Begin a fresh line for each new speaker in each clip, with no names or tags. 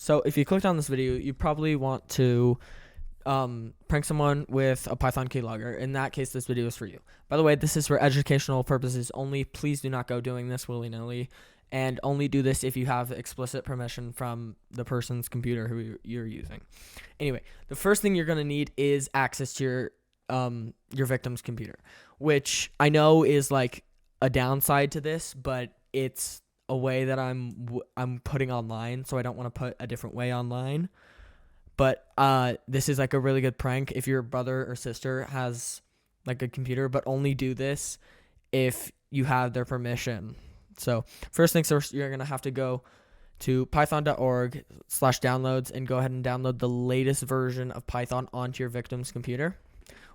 So if you clicked on this video, you probably want to prank someone with a Python keylogger. In that case, this video is for you. By the way, this is for educational purposes only. Please do not go doing this willy-nilly, and only do this if you have explicit permission from the person's computer who you're using. Anyway, the first thing you're going to need is access to your victim's computer, which I know is like a downside to this, but it's a way that I'm putting online, so I don't want to put a different way online. But this is like a really good prank if your brother or sister has like a computer, but only do this if you have their permission. So first things first, you're gonna have to go to python.org/downloads and go ahead and download the latest version of Python onto your victim's computer,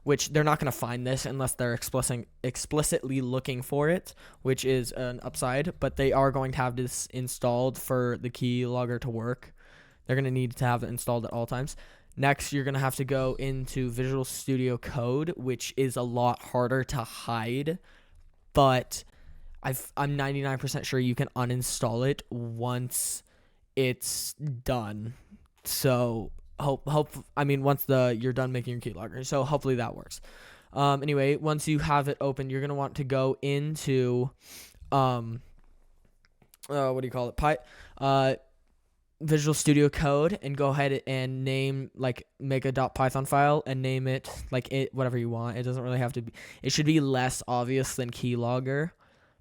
which they're not going to find this unless they're explicitly looking for it, which is an upside, but they are going to have this installed for the keylogger to work. They're going to need to have it installed at all times. Next, you're going to have to go into Visual Studio Code, which is a lot harder to hide, but I'm 99% sure you can uninstall it once it's done. So once you're done making your keylogger. So hopefully that works. Anyway, once you have it open, you're going to want to go into Visual Studio Code and go ahead and make a .python file and name it whatever you want. It doesn't really have to be, it should be less obvious than keylogger.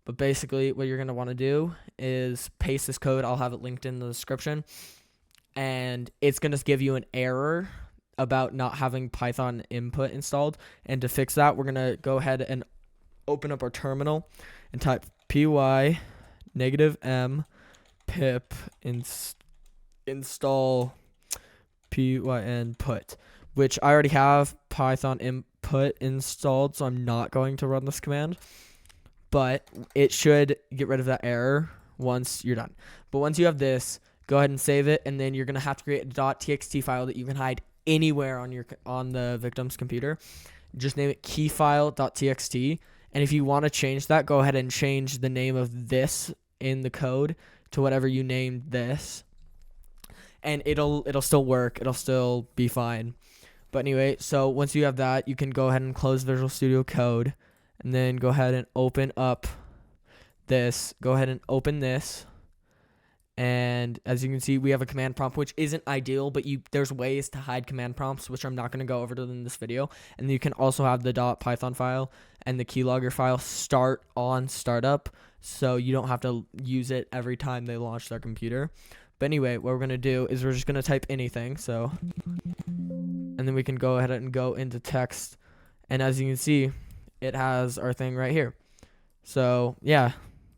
But basically what you're going to want to do is paste this code. I'll have it linked in the description. And it's going to give you an error about not having Python input installed. And to fix that, we're going to go ahead and open up our terminal and type py -m pip install pynput, which I already have Python input installed, so I'm not going to run this command. But it should get rid of that error once you're done. But once you have this, go ahead and save it, and then you're going to have to create a .txt file that you can hide anywhere on the victim's computer. Just name it keyfile.txt, and if you want to change that, go ahead and change the name of this in the code to whatever you named this, and it'll still work. It'll still be fine. But anyway, so once you have that, you can go ahead and close Visual Studio Code, and then go ahead and open up this. Go ahead and open this. And as you can see, we have a command prompt, which isn't ideal, but there's ways to hide command prompts, which I'm not going to go over in this video. And you can also have the .python file and the keylogger file start on startup, so you don't have to use it every time they launch their computer. But anyway, what we're going to do is we're just going to type anything. And then we can go ahead and go into text. And as you can see, it has our thing right here. So yeah,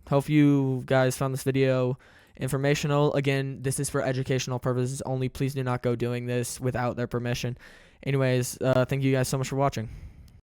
hope you guys found this video informational. Again, this is for educational purposes only. Please do not go doing this without their permission. Anyways, thank you guys so much for watching.